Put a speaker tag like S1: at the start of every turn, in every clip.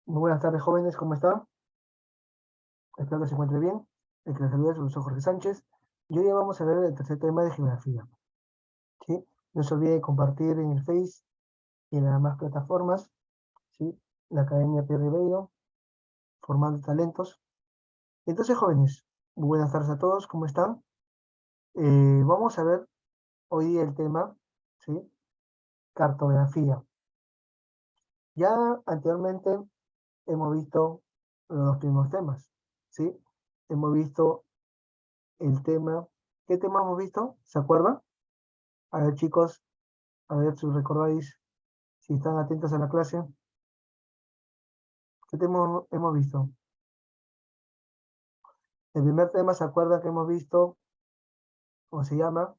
S1: Muy buenas tardes, jóvenes, ¿cómo están? Espero que se encuentre bien. El que les saluda es el profesor Jorge Sánchez. Y hoy ya vamos a ver el tercer tema de geografía. ¿Sí? No se olvide de compartir en el Face y en las demás plataformas, ¿sí? La Academia Pierre Ribeiro, formando talentos. Entonces, jóvenes, muy buenas tardes a todos, ¿cómo están? Vamos a ver hoy el tema, ¿sí? Cartografía. Ya anteriormente hemos visto los dos primeros temas, ¿sí? Hemos visto el tema. ¿Qué tema hemos visto? ¿Se acuerdan? A ver, chicos, a ver si recordáis, si están atentos a la clase. ¿Qué tema hemos visto? El primer tema, ¿se acuerdan que hemos visto, o se llama,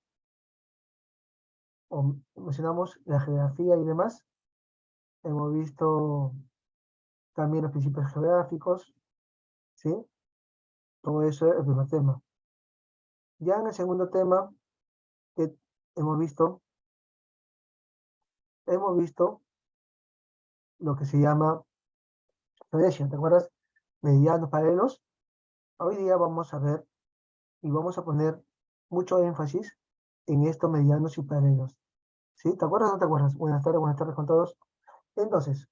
S1: o mencionamos la geografía y demás? Hemos visto también los principios geográficos, ¿sí? Todo eso es el primer tema. Ya en el segundo tema, que hemos visto lo que se llama, ¿te acuerdas? Medianos paralelos. Hoy día vamos a ver y vamos a poner mucho énfasis en estos medianos y paralelos. ¿Sí? ¿Te acuerdas o no te acuerdas? Buenas tardes con todos. Entonces,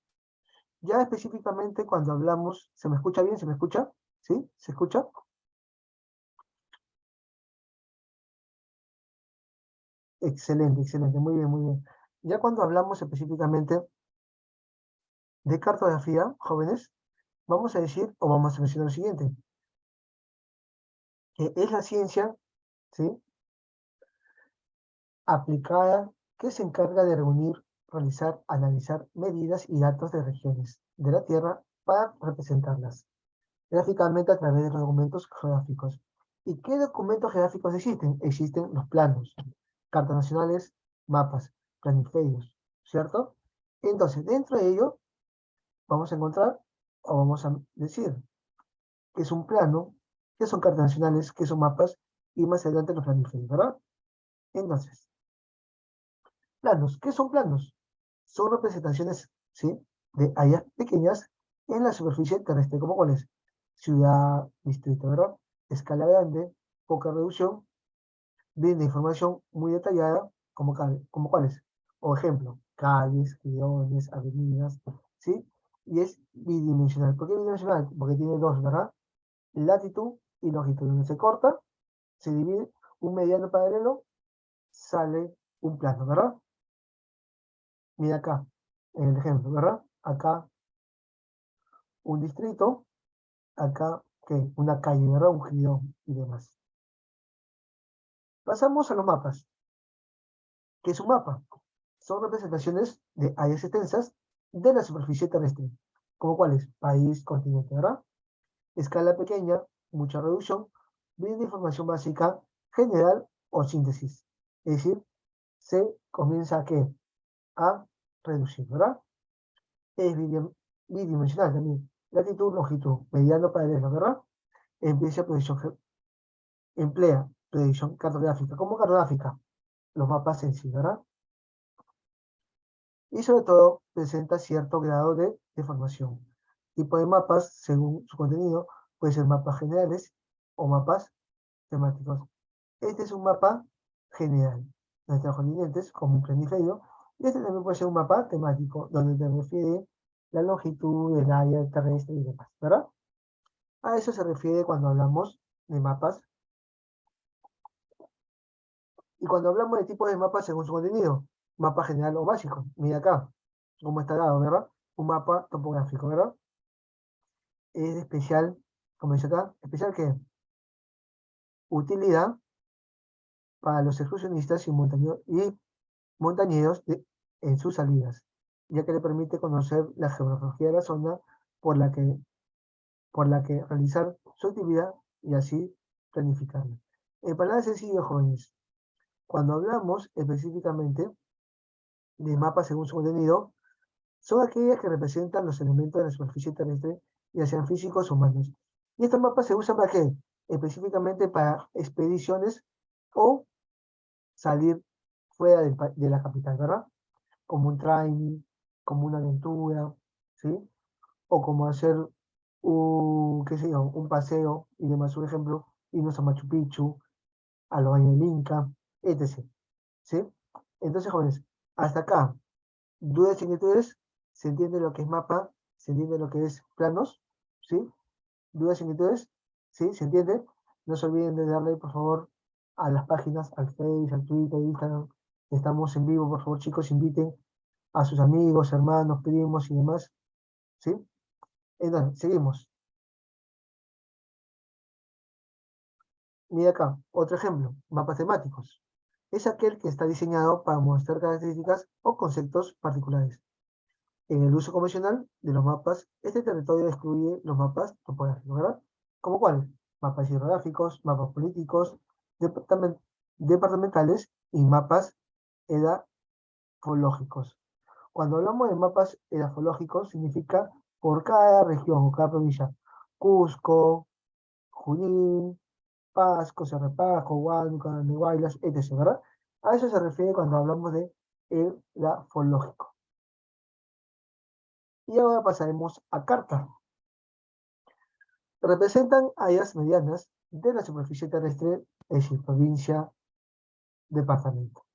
S1: ya específicamente cuando hablamos, ¿se me escucha bien? ¿Se me escucha? ¿Sí? ¿Se escucha? Excelente, excelente, muy bien, muy bien. Ya cuando hablamos específicamente de cartografía, jóvenes, vamos a decir, o vamos a mencionar lo siguiente, que es la ciencia, ¿sí? Aplicada que se encarga de reunir, realizar, analizar medidas y datos de regiones de la Tierra para representarlas gráficamente a través de los documentos geográficos. ¿Y qué documentos geográficos existen? Existen los planos, cartas nacionales, mapas, planiferios, ¿cierto? Entonces, dentro de ello, vamos a encontrar, o vamos a decir, que es un plano, que son cartas nacionales, que son mapas, y más adelante los planiferios, ¿verdad? Entonces, planos, ¿qué son planos? Son representaciones, ¿sí? De áreas pequeñas en la superficie terrestre, como cuáles, ciudad, distrito, ¿verdad? Escala grande, poca reducción, brinda información muy detallada, como cuáles. O ejemplo, calles, guiones, avenidas, ¿sí? Y es bidimensional. ¿Por qué bidimensional? Porque tiene dos, ¿verdad? Latitud y longitud. Donde se corta, se divide un mediano paralelo, sale un plano, ¿verdad? Mira acá, en el ejemplo, ¿verdad? Acá un distrito, acá, ¿qué? Una calle, ¿verdad? Un jirón y demás. Pasamos a los mapas. ¿Qué es un mapa? Son representaciones de áreas extensas de la superficie terrestre, como cuáles, país, continente, ¿verdad? Escala pequeña, mucha reducción, brinda información básica, general o síntesis. Es decir, se comienza a qué? A reducir, ¿verdad? Es bidimensional también. Latitud, longitud, mediano paralelo, ¿verdad? Empieza emplea predicción cartográfica. ¿Cómo cartográfica? Los mapas en sí, ¿verdad? Y sobre todo presenta cierto grado de deformación. Tipo de mapas, según su contenido, puede ser mapas generales o mapas temáticos. Este es un mapa general de nuestros continentes, como un planiferio, y este también puede ser un mapa temático, donde te refiere la longitud del área terrestre y demás, ¿verdad? A eso se refiere cuando hablamos de mapas. Y cuando hablamos de tipos de mapas según su contenido, mapa general o básico, mira acá, cómo está dado, ¿verdad? Un mapa topográfico, ¿verdad? Es de especial, como dice acá, especial que utilidad para los excursionistas y montañeros en sus salidas, ya que le permite conocer la geografía de la zona por la que, por la que realizar su actividad y así planificarla. En palabras sencillas, jóvenes, cuando hablamos específicamente de mapas según su contenido, son aquellas que representan los elementos de la superficie terrestre, ya sean físicos o humanos. Y estos mapas se usan para qué? Específicamente para expediciones o salir fuera de la capital, ¿verdad? Como un training, como una aventura, ¿sí? o como hacer un, qué sé yo, un paseo y demás, un ejemplo, irnos a Machu Picchu, a los baños del Inca, etc. ¿Sí? Entonces, jóvenes, hasta acá, dudas y inquietudes, ¿se entiende lo que es mapa? ¿Se entiende lo que es planos? ¿Sí? ¿Dudas y inquietudes? ¿Sí? ¿Se entiende? No se olviden de darle, por favor, a las páginas, al Facebook, al Twitter, Instagram. Estamos en vivo, por favor, chicos, inviten a sus amigos, hermanos, primos y demás. ¿Sí? Entonces, seguimos. Mira acá, otro ejemplo, mapas temáticos. Es aquel que está diseñado para mostrar características o conceptos particulares. En el uso convencional de los mapas, este territorio excluye los mapas topográficos, ¿verdad? ¿Cómo cuáles? Mapas hidrográficos, mapas políticos, departamen- departamentales y mapas edafológicos. Cuando hablamos de mapas edafológicos, significa por cada región o cada provincia. Cusco, Junín, Pasco, Cerro Huánuco, Neguaylas, etc., ¿verdad? A eso se refiere cuando hablamos de edafológico. Y ahora pasaremos a carta. Representan áreas medianas de la superficie terrestre, es decir, provincia, departamento.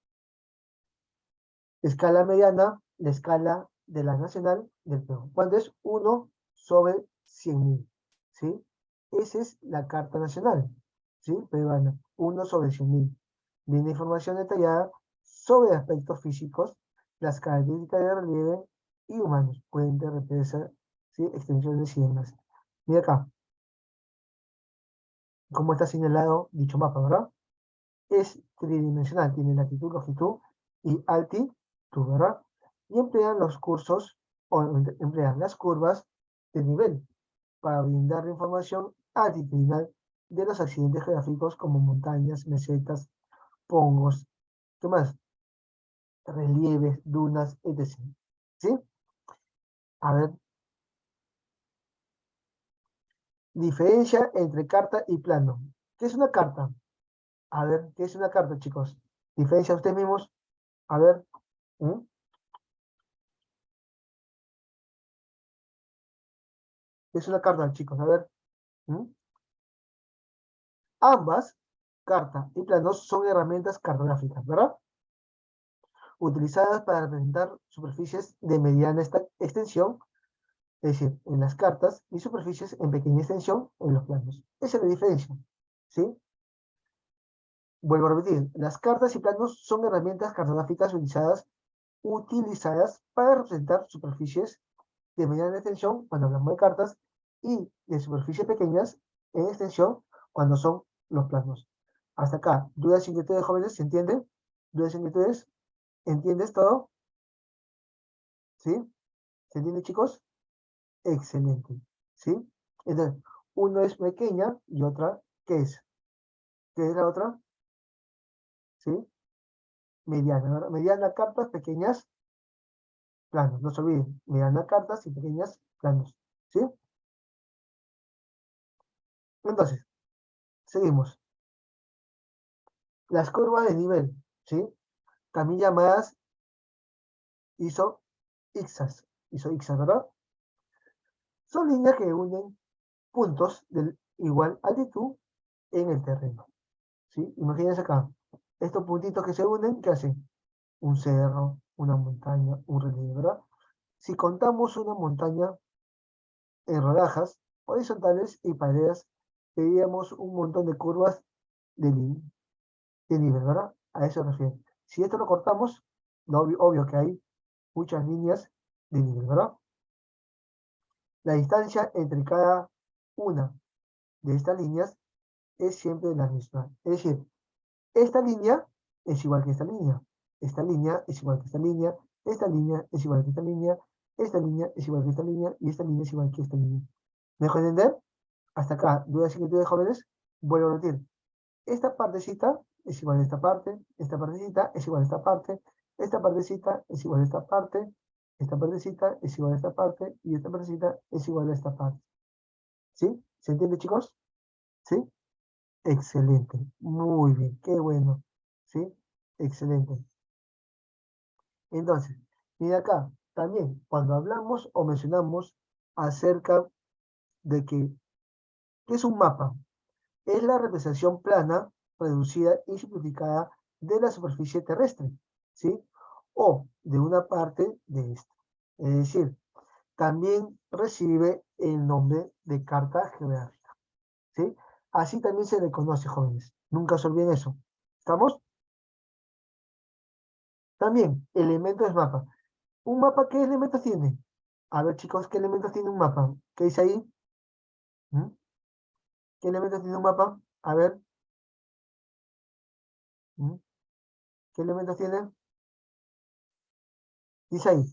S1: Escala mediana, la escala de la nacional del Perú. Cuando es 1/100.000, ¿sí? Esa es la carta nacional, ¿sí? Peruana, 1/100.000. Viene información detallada sobre aspectos físicos, las características de relieve y humanos, puentes, represas, ¿sí? Extensiones y demás. Mira acá, cómo está señalado dicho mapa, ¿verdad? Es tridimensional, tiene latitud, longitud y altitud, ¿verdad? Y emplean los cursos o emplean las curvas de nivel para brindar información altitudinal de los accidentes geográficos como montañas, mesetas, pongos, ¿qué más? Relieves, dunas, etc. ¿Sí? A ver, diferencia entre carta y plano. ¿Qué es una carta? A ver, ¿qué es una carta, chicos? Diferencia ustedes mismos. A ver, ¿mm? ¿Qué es una carta, chicos? A ver, ¿mm? Ambas, carta y planos, son herramientas cartográficas, ¿verdad? Utilizadas para representar superficies de mediana extensión, es decir, en las cartas, y superficies en pequeña extensión en los planos. Esa es la diferencia, ¿sí? Vuelvo a repetir, las cartas y planos son herramientas cartográficas utilizadas para representar superficies de mediana extensión cuando hablamos de cartas y de superficies pequeñas en extensión cuando son los planos. Hasta acá, dudas y inquietudes, jóvenes, ¿se entiende? ¿Dudas y inquietudes? ¿Entiendes todo? ¿Sí? ¿Se entiende, chicos? Excelente. ¿Sí? Entonces, uno es pequeña y otra, ¿qué es? ¿Qué es la otra? ¿Sí? Mediana, ¿verdad? Mediana, cartas, pequeñas, planos. No se olviden, mediana, cartas y pequeñas, planos. ¿Sí? Entonces, seguimos. Las curvas de nivel, ¿sí? También llamadas isoixas, ¿verdad? Son líneas que unen puntos de igual altitud en el terreno, ¿sí? Imagínense acá, estos puntitos que se unen, ¿qué hacen? Un cerro, una montaña, un relieve, ¿verdad? Si contamos una montaña en rodajas horizontales y paredes, veríamos un montón de curvas de, de nivel, ¿verdad? A eso se refiere. Si esto lo cortamos, obvio que hay muchas líneas de nivel, ¿verdad? La distancia entre cada una de estas líneas es siempre la misma. Es decir, esta línea es igual que esta línea es igual que esta línea, esta línea es igual que esta línea, esta línea es igual que esta línea y esta línea es igual que esta línea. ¿Me dejo entender? Hasta acá, dudas y inquietudes, jóvenes. Vuelvo a repetir. Esta partecita es igual a esta partecita es igual a esta partecita es igual a esta partecita es igual a esta parte y esta partecita es igual a esta parte. ¿Sí? ¿Se entiende, chicos? ¿Sí? Excelente. Muy bien. Qué bueno. ¿Sí? Excelente. Entonces, mira acá, también cuando hablamos o mencionamos acerca de ¿qué es un mapa? Es la representación plana, reducida y simplificada de la superficie terrestre, ¿sí? O de una parte de esta. Es decir, también recibe el nombre de carta geográfica, ¿sí? Así también se le conoce, jóvenes. Nunca se olviden eso. ¿Estamos? También, elementos del mapa. ¿Un mapa qué elementos tiene? A ver, chicos, ¿qué elementos tiene un mapa? ¿Qué dice ahí? ¿Mm? ¿Qué elementos tiene un mapa? A ver. ¿Mm? ¿Qué elementos tiene? Dice ahí.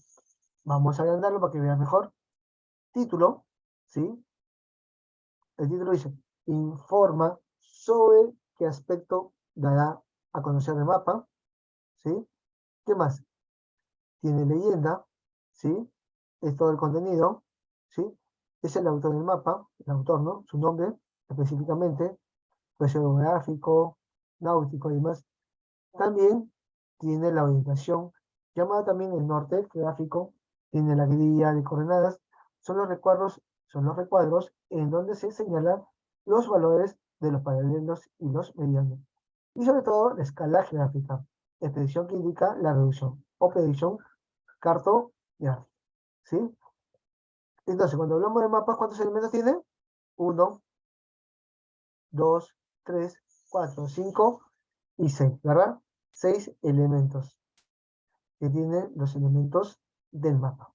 S1: Vamos a agrandarlo para que vean mejor. Título, ¿sí? El título dice, informa sobre qué aspecto dará a conocer el mapa, ¿sí? ¿Qué más? Tiene leyenda, ¿sí? Es todo el contenido, ¿sí? Es el autor del mapa, el autor, ¿no? Su nombre, específicamente, pues geográfico, náutico y demás. También tiene la orientación, llamada también el norte gráfico, tiene la guía de coordenadas, son los recuadros en donde se señalan los valores de los paralelos y los medianos. Y sobre todo la escala geográfica, expedición que indica la reducción o predicción cartográfica. ¿Sí? Entonces, cuando hablamos de mapas, ¿cuántos elementos tiene? 1, 2, 3, 4, 5 y 6, ¿verdad? 6 elementos que tienen los elementos del mapa.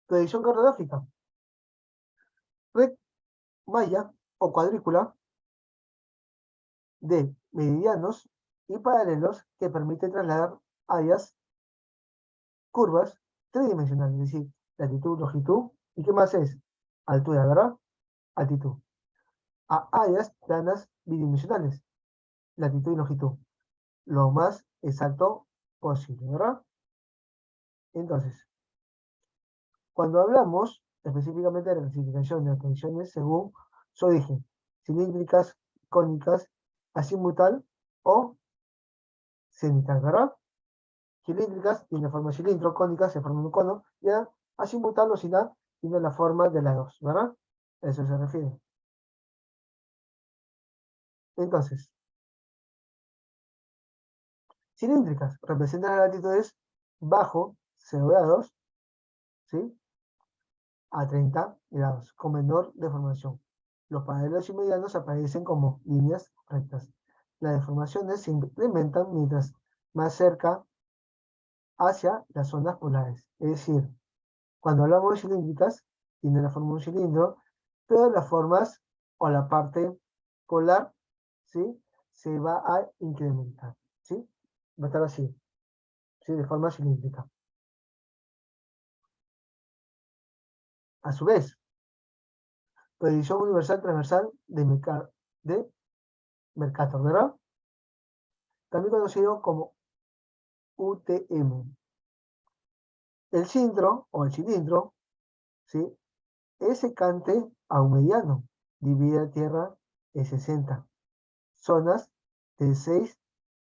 S1: Predicción cartográfica. Red malla o cuadrícula de meridianos y paralelos que permite trasladar áreas, curvas tridimensionales, es decir, latitud, longitud, ¿y qué más es? Altura, ¿verdad? Altitud. A áreas planas bidimensionales, latitud y longitud, lo más exacto posible, ¿verdad? Entonces, cuando hablamos específicamente de la clasificación de las condiciones según su origen, cilíndricas, cónicas, azimutal o cenital, ¿verdad? Cilíndricas tienen forma de cilindro, cónicas se forman un cono, y azimutal o sinal tiene la forma de la dos, ¿verdad? A eso se refiere. Entonces, cilíndricas representan las latitudes bajo 0 grados, ¿sí? A 30 grados, con menor deformación. Los paralelos y medianos aparecen como líneas rectas. Las deformaciones se incrementan mientras más cerca hacia las zonas polares. Es decir, cuando hablamos de cilíndricas, tiene la forma de un cilindro, pero las formas o la parte polar, ¿sí? Se va a incrementar, ¿sí? Va a estar así, ¿sí? De forma cilíndrica. A su vez, predicción universal transversal de Mercator, ¿verdad? También conocido como UTM. El cilindro o el cilindro, ¿sí? Es secante a un mediano. Divide la Tierra en 60 zonas de 6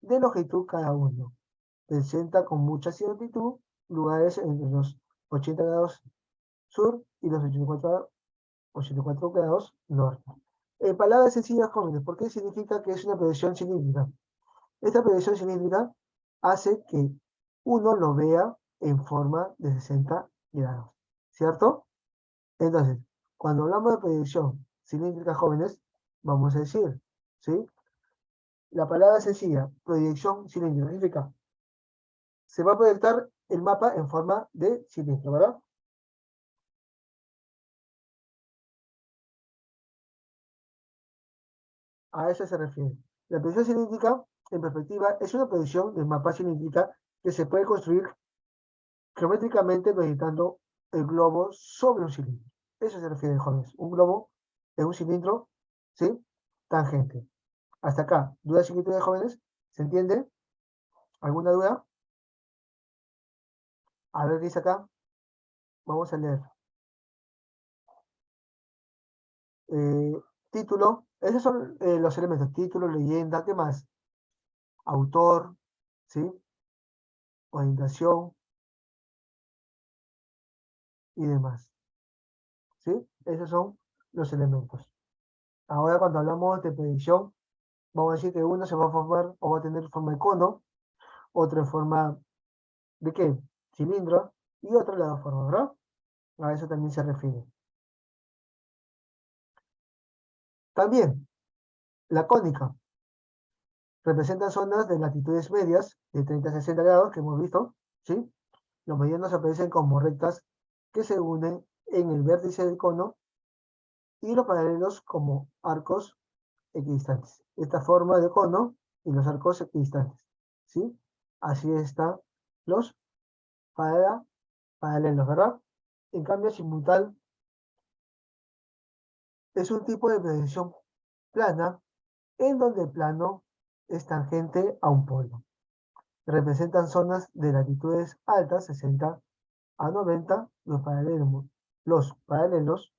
S1: de longitud cada uno. Presenta con mucha similitud lugares entre los 80 grados sur y los 84 grados norte. En palabras sencillas, jóvenes, ¿por qué significa que es una proyección cilíndrica? Esta proyección cilíndrica hace que uno lo vea en forma de 60 grados, ¿cierto? Entonces, cuando hablamos de proyección cilíndrica, jóvenes, vamos a decir, ¿sí? La palabra sencilla, proyección cilíndrica, significa, se va a proyectar el mapa en forma de cilindro, ¿verdad? A eso se refiere. La proyección cilíndrica, en perspectiva, es una proyección del mapa cilíndrica que se puede construir geométricamente proyectando el globo sobre un cilindro. Eso se refiere, jóvenes. Un globo en un cilindro, ¿sí? Tangente. Hasta acá. ¿Dudas y inquietudes, jóvenes? ¿Se entiende? ¿Alguna duda? A ver, dice acá. Vamos a leer. Eh, título. Esos son los elementos. Título, leyenda, ¿qué más? Autor, ¿sí? Orientación, y demás. ¿Sí? Esos son los elementos. Ahora cuando hablamos de predicción, vamos a decir que uno se va a formar o va a tener forma de cono, otro en forma de ¿qué? Cilindro, y otro la forma, ¿verdad? A eso también se refiere. También, la cónica representa zonas de latitudes medias de 30 a 60 grados que hemos visto, ¿sí? Los medianos aparecen como rectas que se unen en el vértice del cono y los paralelos como arcos equidistantes. Esta forma de cono y los arcos equidistantes, ¿sí? Así están los paralelos, ¿verdad? En cambio, simultáneo es un tipo de proyección plana en donde el plano es tangente a un polo. Representan zonas de latitudes altas, 60 a 90, los paralelos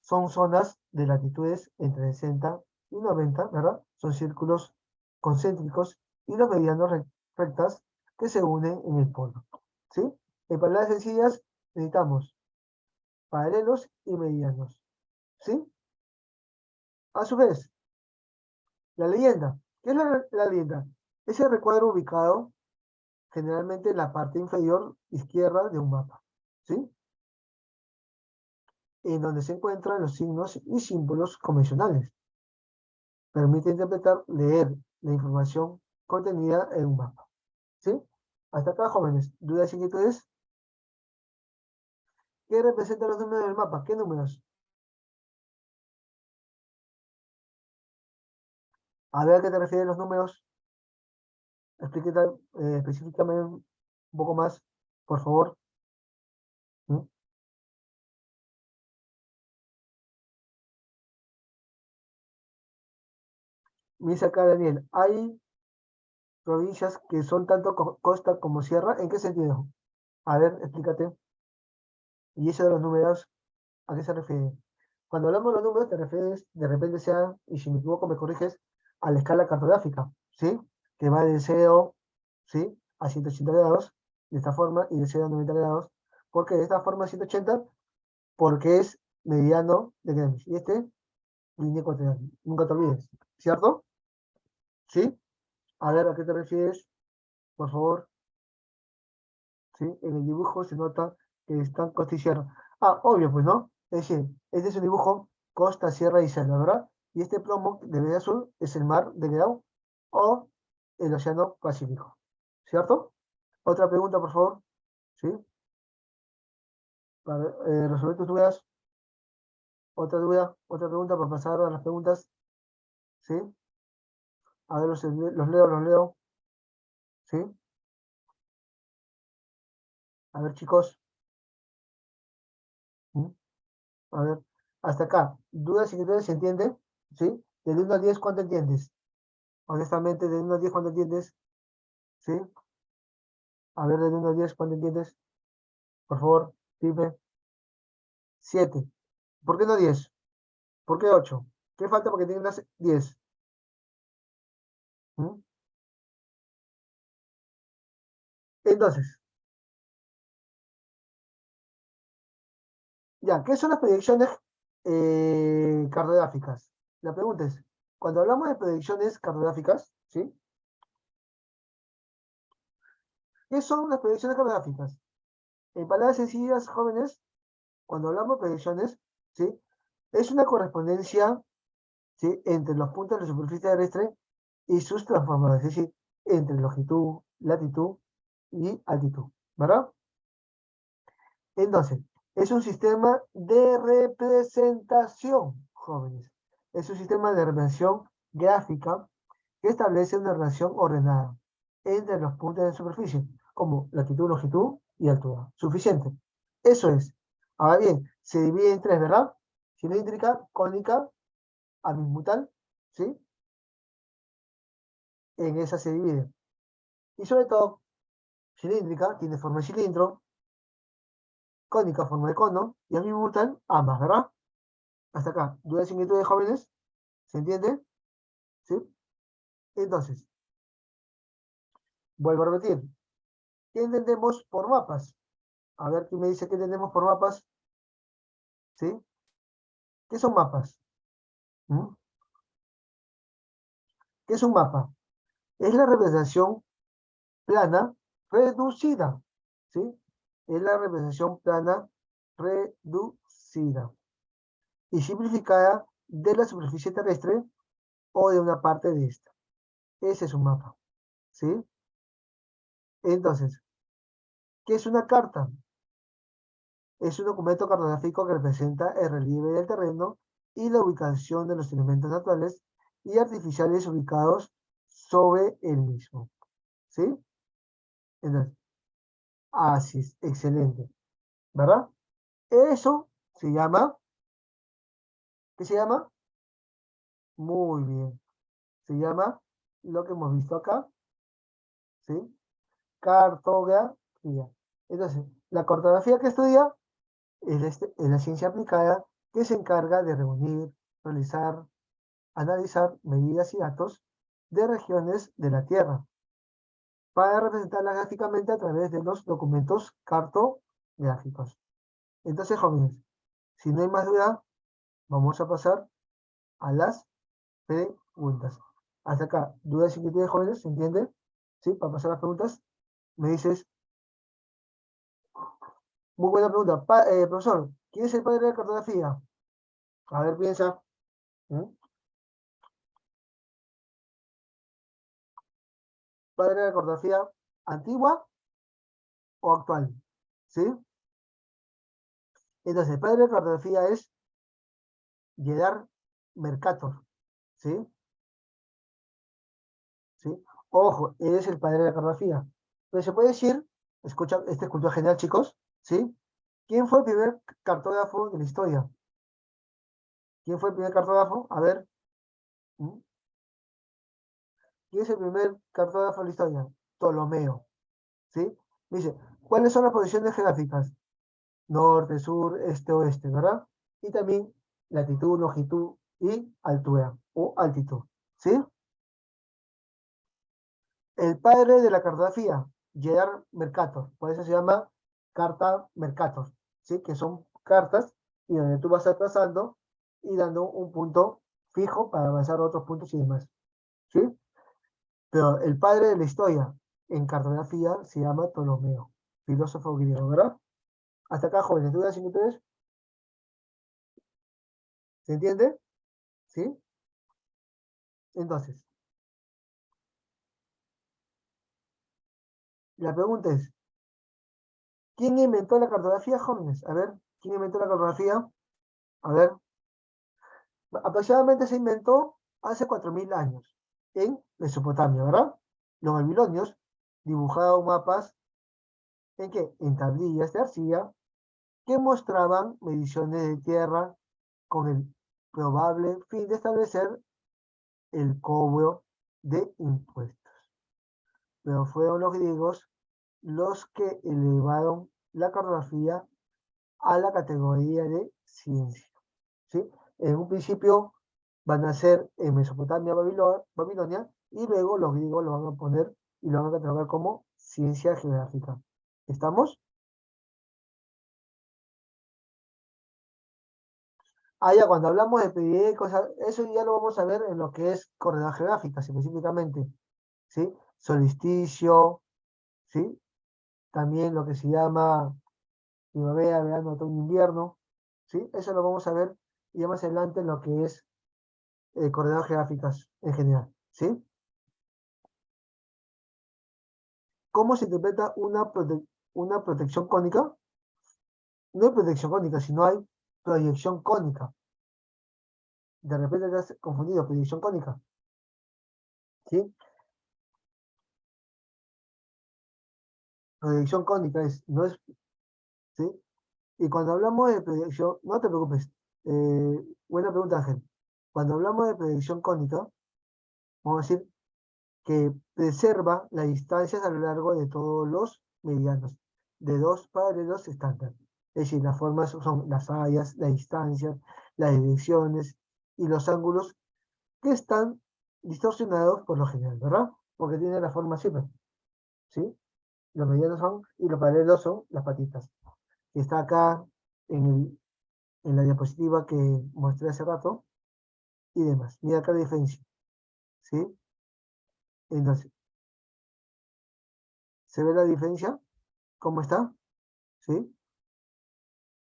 S1: son zonas de latitudes entre 60 y 90, ¿verdad? Son círculos concéntricos y los medianos rectas que se unen en el polo, ¿sí? En palabras sencillas, necesitamos paralelos y medianos, ¿sí? A su vez, la leyenda. ¿Qué es la leyenda? Es el recuadro ubicado generalmente en la parte inferior izquierda de un mapa, ¿sí? En donde se encuentran los signos y símbolos convencionales. Permite interpretar, leer la información contenida en un mapa, ¿sí? Hasta acá, jóvenes, dudas y inquietudes. ¿Qué representan los números del mapa? ¿Qué números? A ver a qué te refieren los números. Explíquete específicamente un poco más, por favor. ¿Mm? Me dice acá Daniel, hay provincias que son tanto costa como sierra. ¿En qué sentido? A ver, explícate. Y eso de los números, ¿a qué se refiere? Cuando hablamos de los números, te refieres, de repente sea, y si me equivoco, me corriges, a la escala cartográfica, ¿sí? Que va de 0, ¿sí? A 180 grados, de esta forma, y de 0 a 90 grados. ¿Por qué de esta forma 180? Porque es mediano de Greenwich. Y este, línea ecuatorial. Nunca te olvides, ¿cierto? ¿Sí? A ver, ¿a qué te refieres? Por favor. ¿Sí? En el dibujo se nota que están costa y sierra. Ah, obvio, pues, ¿no? Es decir, este es un dibujo costa, sierra y selva, ¿verdad? Y este plomo de verde azul es el mar de Grau o el océano Pacífico, ¿cierto? Otra pregunta, por favor, ¿sí? Para resolver tus dudas. Otra duda, otra pregunta para pasar a las preguntas, ¿sí? A ver, los leo, ¿sí? A ver, chicos, ¿Mm? A ver, hasta acá. ¿Dudas y inquietudes se entiende? ¿Sí? Del 1 al 10, ¿cuánto entiendes? Honestamente, del 1 al 10, ¿cuánto entiendes? ¿Sí? A ver, del 1 al 10, ¿cuánto entiendes? Por favor, dime. 7. ¿Por qué no 10? ¿Por qué 8? ¿Qué falta para que tengas 10? ¿Mm? Entonces, ya, ¿qué son las proyecciones cartográficas? La pregunta es, cuando hablamos de proyecciones cartográficas, ¿sí? ¿Qué son las proyecciones cartográficas? En palabras sencillas, jóvenes, cuando hablamos de proyecciones, ¿sí? Es una correspondencia, ¿sí? Entre los puntos de la superficie terrestre y sus transformadores, es decir, entre longitud, latitud y altitud, ¿verdad? Entonces, es un sistema de representación, jóvenes. Es un sistema de representación gráfica que establece una relación ordenada entre los puntos de superficie, como latitud, longitud y altura. Suficiente. Eso es. Ahora bien, se divide en tres, ¿verdad? Cilíndrica, cónica, azimutal, ¿sí? En esa se divide. Y sobre todo, cilíndrica tiene forma de cilindro, cónica forma de cono, y azimutal ambas, ¿verdad? Hasta acá. ¿Dudas y inquietudes, jóvenes? ¿Se entiende? ¿Sí? Entonces, vuelvo a repetir. ¿Qué entendemos por mapas? A ver, ¿quién me dice qué tenemos por mapas? ¿Sí? ¿Qué son mapas? ¿Mm? ¿Qué es un mapa? Es la representación plana reducida, ¿sí? Es la representación plana reducida y simplificada de la superficie terrestre o de una parte de esta. Ese es un mapa, ¿sí? Entonces, ¿qué es una carta? Es un documento cartográfico que representa el relieve del terreno y la ubicación de los elementos naturales y artificiales ubicados sobre el mismo, ¿sí? Entonces, así es, excelente, ¿verdad? Eso se llama, ¿qué se llama? Muy bien, se llama lo que hemos visto acá, ¿sí? Cartografía. Entonces, la cartografía que estudia es la ciencia aplicada que se encarga de reunir, realizar, analizar medidas y datos de regiones de la Tierra para representarlas gráficamente a través de los documentos cartográficos. Entonces, jóvenes, si no hay más duda, vamos a pasar a las preguntas. Hasta acá, dudas y inquietudes, jóvenes, ¿se entiende? ¿Sí? Para pasar a las preguntas, me dices, muy buena pregunta. Profesor, ¿quién es el padre de la cartografía? A ver, piensa. ¿Mm? ¿Padre de la cartografía antigua o actual? ¿Sí? Entonces, el padre de la cartografía es Gerard Mercator. ¿Sí? ¿Sí? Ojo, él es el padre de la cartografía. Pero se puede decir, escucha, este es cultura general, chicos, ¿sí? ¿Quién fue el primer cartógrafo de la historia? ¿Quién fue el primer cartógrafo? A ver. ¿Mm? ¿Quién es el primer cartógrafo de la historia? Ptolomeo. ¿Sí? Dice, ¿cuáles son las posiciones geográficas? Norte, sur, este, oeste, ¿verdad? Y también latitud, longitud y altura o altitud. ¿Sí? El padre de la cartografía, Gerard Mercator, por eso se llama carta Mercator, ¿sí? Que son cartas y donde tú vas atrasando y dando un punto fijo para avanzar a otros puntos y demás, ¿sí? Pero el padre de la historia en cartografía se llama Ptolomeo, filósofo griego, ¿verdad? Hasta acá, jóvenes, ¿dudas, inquietudes? ¿Se entiende? ¿Sí? Entonces, la pregunta es, ¿quién inventó la cartografía, jóvenes? A ver, ¿quién inventó la cartografía? A ver, aproximadamente se inventó hace 4000 años en Mesopotamia, ¿verdad? Los babilonios dibujaban mapas en que en tablillas de arcilla que mostraban mediciones de tierra con el probable fin de establecer el cobro de impuestos. Pero fueron los griegos los que elevaron la cartografía a la categoría de ciencia, ¿sí? En un principio van a ser en Mesopotamia, Babilonia, y luego los griegos lo van a poner y lo van a catalogar como ciencia geográfica. ¿Estamos? Ah, ya, cuando hablamos de periódicos, eso ya lo vamos a ver en lo que es coordenadas geográficas específicamente, ¿sí? Solsticio, ¿sí? También lo que se llama primavera, verano, otoño, invierno, ¿sí? Eso lo vamos a ver ya más adelante en lo que es coordenadas geográficas en general, ¿sí? ¿Cómo se interpreta una protección cónica? No hay protección cónica, sino hay proyección cónica. De repente te has confundido, proyección cónica, ¿sí? Proyección cónica es, no es, ¿sí? Y cuando hablamos de proyección, no te preocupes, buena pregunta, Ángel. Cuando hablamos de proyección cónica, vamos a decir que preserva las distancias a lo largo de todos los medianos, de dos paralelos estándar. Es decir, las formas son las áreas, las distancias, las direcciones y los ángulos que están distorsionados por lo general, ¿verdad? Porque tiene la forma siempre, ¿sí? Los medianos son, y los paralelos son las patitas. Que está acá en, en la diapositiva que mostré hace rato y demás. Mira acá la diferencia, ¿sí? Entonces, ¿se ve la diferencia? ¿Cómo está? ¿Sí?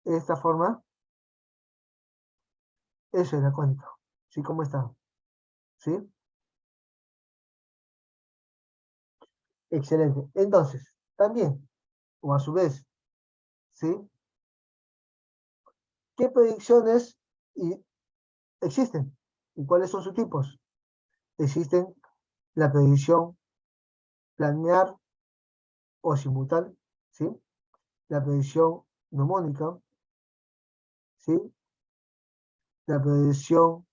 S1: De esta forma, eso es la cuenta. ¿Sí? ¿Cómo está? ¿Sí? Excelente. Entonces, también, o a su vez, ¿sí? ¿Qué predicciones existen? ¿Y cuáles son sus tipos? Existen la predicción planear o simultánea, ¿sí? La predicción mnemónica, ¿sí? La predicción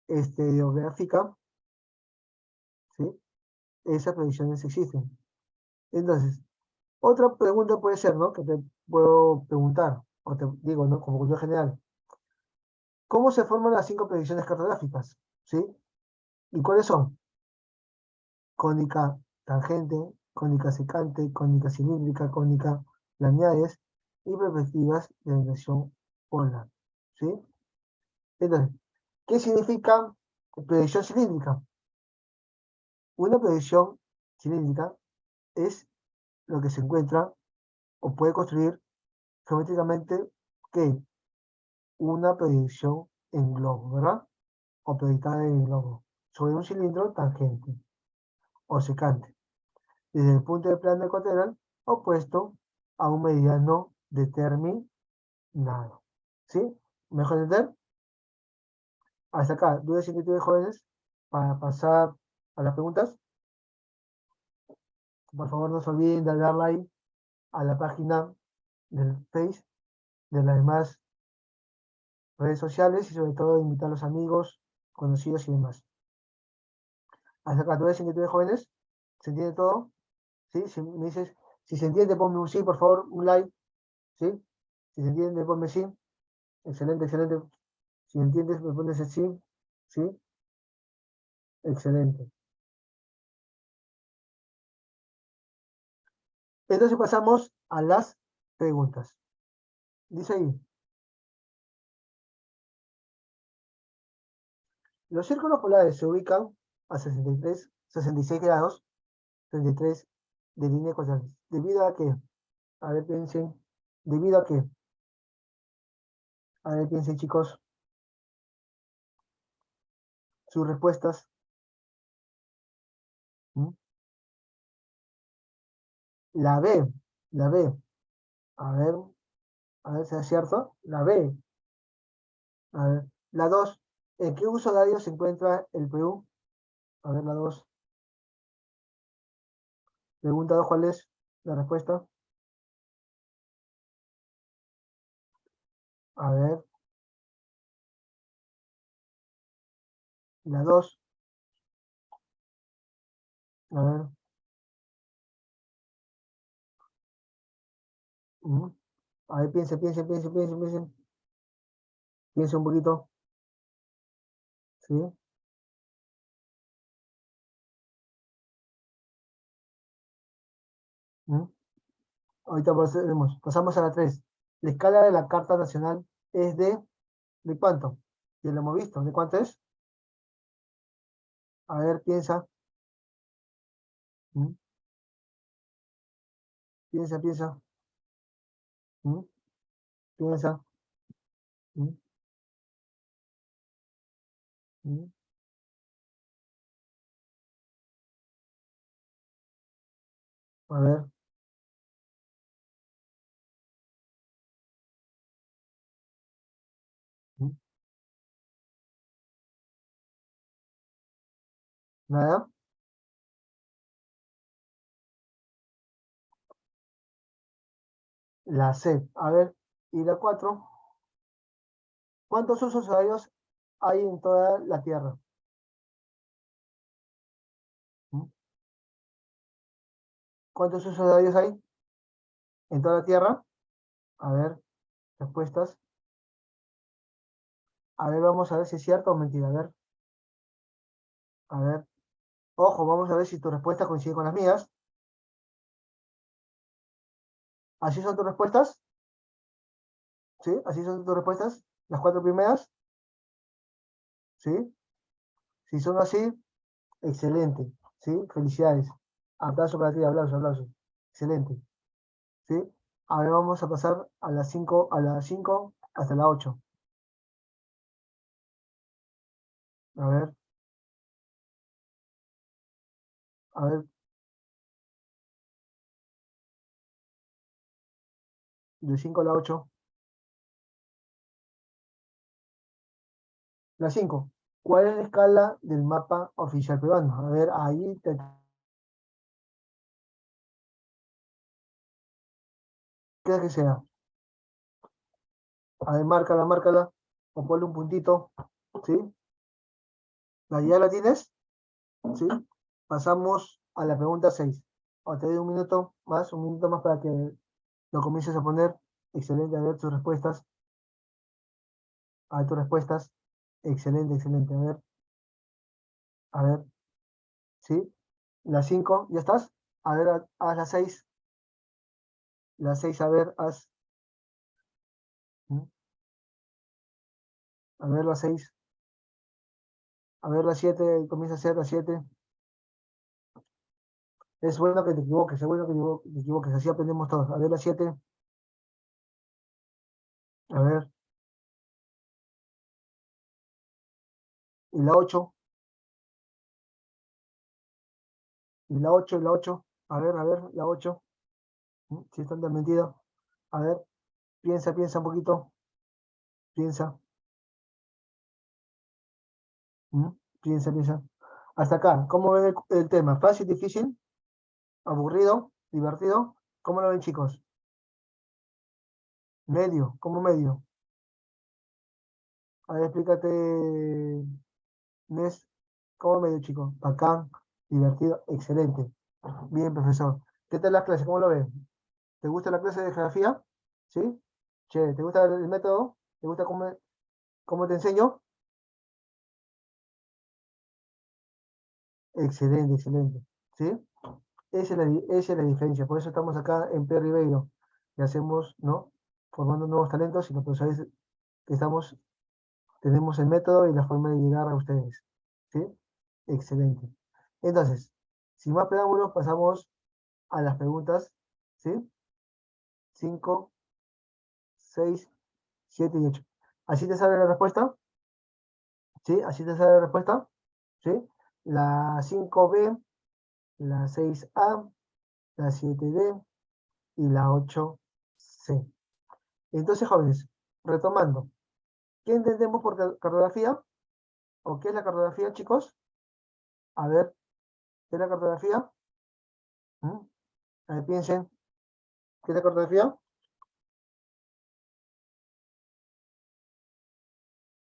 S1: estereográfica, ¿sí? Esas predicciones existen. Entonces, otra pregunta puede ser, ¿no? Que te puedo preguntar, o te digo, ¿no? Como cultura general. ¿Cómo se forman las 5 predicciones cartográficas? ¿Sí? ¿Y cuáles son? Cónica tangente, cónica secante, cónica cilíndrica, cónica planeares y perspectivas de dirección polar. ¿Sí? Entonces, ¿qué significa predicción cilíndrica? Una predicción cilíndrica es lo que se encuentra o puede construir geométricamente que una predicción en globo, ¿verdad? O proyectada en globo sobre un cilindro tangente o secante, desde el punto de plano ecuatorial opuesto a un meridiano determinado. ¿Sí? ¿Mejor entender? Hasta acá, dudas y inquietudes jóvenes, para pasar a las preguntas. Por favor, no se olviden de darle like a la página del Face, de las demás redes sociales y sobre todo invitar a los amigos, conocidos y demás. Hasta acá, dudas y inquietudes jóvenes. ¿Se entiende todo? ¿Sí? Si me dices, si se entiende, ponme un sí, por favor, un like. ¿Sí? Si se entiende, ponme sí. Excelente, excelente. Si entiendes, me pones el sí. ¿Sí? Excelente. Entonces pasamos a las preguntas. Dice ahí, los círculos polares se ubican a 63, 66 grados, 33 de línea ecuatorial. ¿Debido a qué? A ver, piensen. ¿Debido a qué? A ver, piensen, chicos, sus respuestas. ¿Mm? La B, la B. A ver, a ver si es cierto. La B. A ver, la 2. ¿En qué uso horario se encuentra el Perú? A ver, la 2. Pregunta 2, ¿cuál es la respuesta? A ver, la 2. A ver. Ujú. A ver, piense, piense, piense, piense, piense. Piense un poquito. ¿Sí? ¿Mm? Ahorita pasamos a la 3. La escala de la Carta Nacional es ¿de cuánto? Ya lo hemos visto. ¿De cuánto es? A ver, piensa. ¿Mm? Piensa, piensa. ¿Mm? Piensa. ¿Mm? ¿Mm? A ver. ¿Mm? Nada. La C. A ver. Y la 4. ¿Cuántos usos horarios hay en toda la Tierra? ¿Mm? ¿Cuántos usos horarios hay en toda la Tierra? A ver, respuestas. A ver, vamos a ver si es cierto o mentira. A ver. Ojo, vamos a ver si tu respuesta coincide con las mías. ¿Así son tus respuestas? ¿Sí? ¿Así son tus respuestas? ¿Las 4 primeras? ¿Sí? Si son así, excelente. ¿Sí? Felicidades. Aplauso para ti, aplauso, aplauso. Excelente. ¿Sí? Ahora vamos a pasar a las 5 hasta la 8. A ver, a ver, de 5 a la 8. La 5. ¿Cuál es la escala del mapa oficial peruano? A ver, ahí te queda que sea. A ver, márcala, márcala. O ponle un puntito. ¿Sí? ¿Ya la tienes? ¿Sí? Pasamos a la pregunta 6. O te doy un minuto más para que lo comiences a poner. Excelente, a ver tus respuestas. A ver tus respuestas. Excelente, excelente. A ver, ¿sí? La 5, ¿ya estás? A ver, haz la 6. La 6, a ver, haz. ¿Mm? A ver, la 6. A ver, la 7, comienza a hacer la 7. Es bueno que te equivoques, es bueno que te equivoques, así aprendemos todos. A ver, la 7. A ver, y la 8. Y la 8, y la 8. A ver, la 8. Si están de mentira. A ver, piensa, piensa un poquito. Piensa. ¿Mm? Piensa, piensa. Hasta acá, ¿cómo ven el tema? ¿Fácil, difícil, aburrido, divertido? ¿Cómo lo ven, chicos? Medio, ¿cómo medio? A ver, explícate, Nes, ¿cómo medio, chicos? Bacán, divertido, excelente. Bien, profesor. ¿Qué tal la clase? ¿Cómo lo ven? ¿Te gusta la clase de geografía? ¿Sí? Che, ¿te gusta el método? ¿Te gusta cómo te enseño? Excelente, excelente. ¿Sí? Esa es la diferencia. Por eso estamos acá en P. Ribeiro y hacemos, ¿no? Formando nuevos talentos y los profesores que estamos, tenemos el método y la forma de llegar a ustedes. ¿Sí? Excelente. Entonces, sin más preámbulos, pasamos a las preguntas. ¿Sí? 5, 6, 7 y 8. ¿Así te sale la respuesta? ¿Sí? ¿Así te sale la respuesta? ¿Sí? La 5B, la 6A, la 7D y la 8C. Entonces, jóvenes, retomando, ¿qué entendemos por cartografía? ¿O qué es la cartografía, chicos? A ver, ¿qué es la cartografía? ¿Mm? A ver, piensen, ¿qué es la cartografía?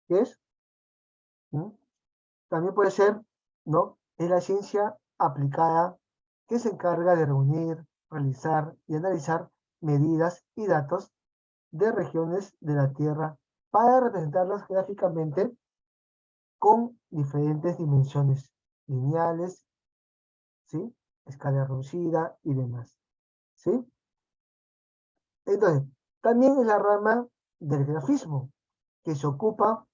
S1: ¿Qué es? ¿Mm? También puede ser, ¿no? Es la ciencia aplicada que se encarga de reunir, realizar y analizar medidas y datos de regiones de la Tierra para representarlas gráficamente con diferentes dimensiones lineales, ¿sí? Escala reducida y demás, ¿sí? Entonces, también es la rama del grafismo, que se ocupa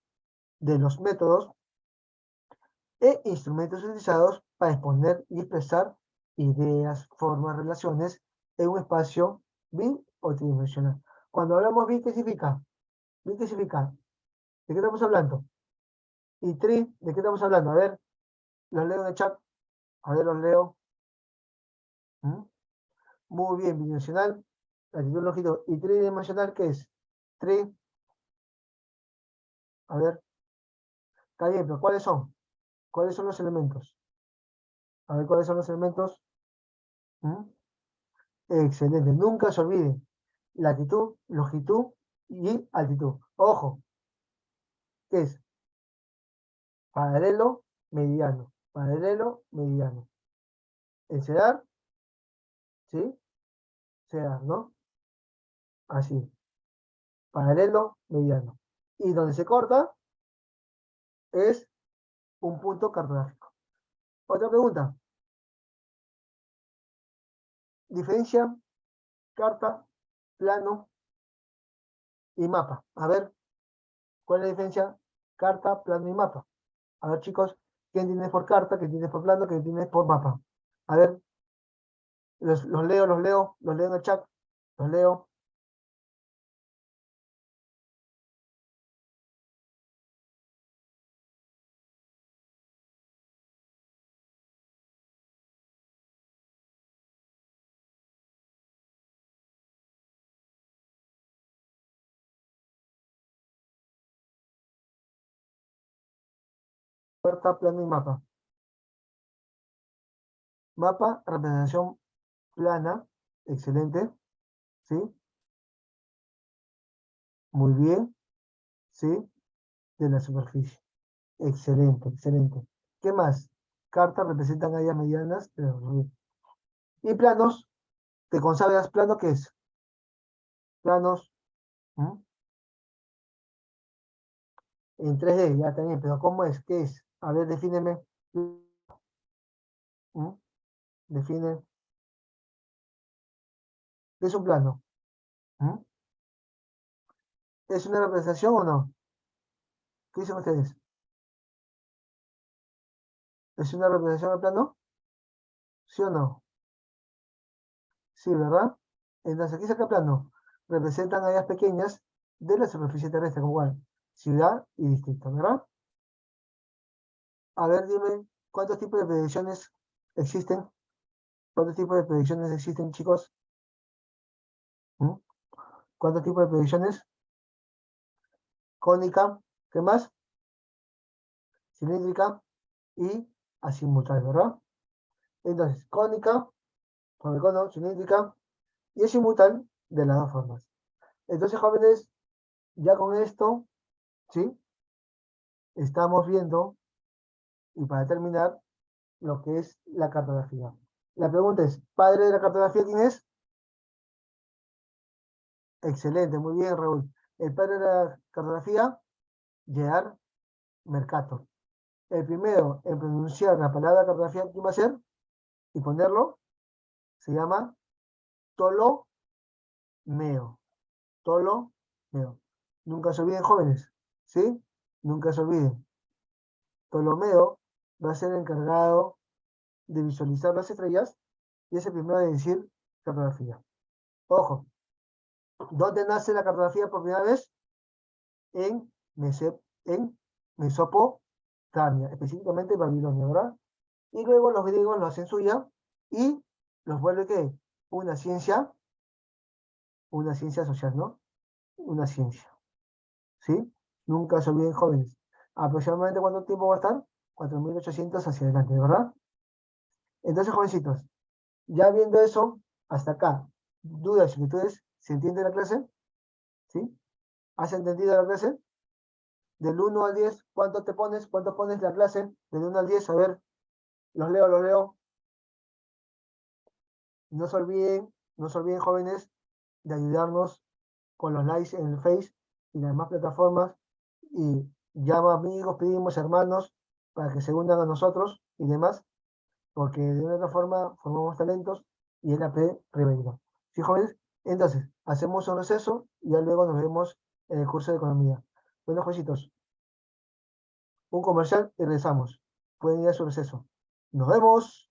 S1: de los métodos e instrumentos utilizados para exponer y expresar ideas, formas, relaciones en un espacio bi o tridimensional. Cuando hablamos bi, ¿qué significa? Bi, ¿qué significa? ¿De qué estamos hablando? Y tri, ¿de qué estamos hablando? A ver, los leo en el chat. A ver, los leo. ¿Mm? Muy bien, bidimensional, latitud, longitud. ¿Y tridimensional qué es? Tri, a ver, está bien, pero ¿cuáles son? ¿Cuáles son los elementos? A ver, ¿cuáles son los elementos? ¿Mm? Excelente, nunca se olvide. Latitud, longitud y altitud. Ojo, ¿qué es? Paralelo, mediano. Paralelo, mediano. El sedar, ¿sí? Sedar, ¿no? Así. Paralelo, mediano. Y donde se corta es un punto cartográfico. Otra pregunta. Diferencia carta plano y mapa. A ver, ¿cuál es la diferencia? Carta, plano y mapa. A ver, chicos, ¿quién tiene por carta? ¿Quién tiene por plano? ¿Quién tiene por mapa? A ver, los leo en el chat. Los leo. Carta, plano y mapa. Mapa, representación plana. Excelente. ¿Sí? Muy bien. ¿Sí? De la superficie. Excelente, excelente. ¿Qué más? Cartas representan áreas medianas. Y planos, ¿te consagras plano qué es? Planos. ¿Mm? En 3D, ya también, pero ¿cómo es? ¿Qué es? A ver, defíneme. ¿Mm? Define. ¿Qué es un plano? ¿Mm? ¿Es una representación o no? ¿Qué dicen ustedes? ¿Es una representación de plano? ¿Sí o no? Sí, ¿verdad? Entonces, aquí saca plano. Representan áreas pequeñas de la superficie terrestre, como igual, ciudad y distrito, ¿verdad? A ver, dime, ¿cuántos tipos de predicciones existen? ¿Cuántos tipos de predicciones existen, chicos? ¿Mm? ¿Cuántos tipos de predicciones? Cónica, ¿qué más? Cilíndrica y azimutal, ¿verdad? Entonces, cónica, con el cono, cilíndrica y azimutal de las dos formas. Entonces, jóvenes, ya con esto, ¿sí? Estamos viendo, y para terminar, lo que es la cartografía. La pregunta es, ¿padre de la cartografía quién es? Excelente, muy bien, Raúl. El padre de la cartografía, Gerard Mercator. El primero en pronunciar la palabra cartografía, ¿quién va a ser? Y ponerlo, se llama Ptolomeo. Ptolomeo. Nunca se olviden, jóvenes, ¿sí? Nunca se olviden. Ptolomeo va a ser el encargado de visualizar las estrellas y es el primero de decir cartografía. Ojo, ¿dónde nace la cartografía por primera vez? En, en Mesopotamia, específicamente Babilonia, ¿verdad? Y luego los griegos lo hacen suya y los vuelve ¿qué? Una ciencia social, ¿no? Una ciencia, ¿sí? Nunca se olviden, jóvenes. ¿Aproximadamente cuánto tiempo va a estar? 4800 hacia adelante, ¿verdad? Entonces, jovencitos, ya viendo eso, hasta acá, dudas, inquietudes, ¿se entiende la clase? ¿Sí? ¿Has entendido la clase? Del 1 al 10, ¿cuánto te pones? ¿Cuánto pones la clase? Del 1 al 10, a ver, los leo, los leo. No se olviden, jóvenes, de ayudarnos con los likes en el Face y las demás plataformas. Y llama amigos, primos, hermanos, para que se unan a nosotros y demás, porque de una otra forma formamos talentos y es la P Ribeiro. ¿Sí, jóvenes? Entonces, hacemos un receso y ya luego nos vemos en el curso de economía. Bueno, jueguitos, un comercial y regresamos. Pueden ir a su receso. Nos vemos.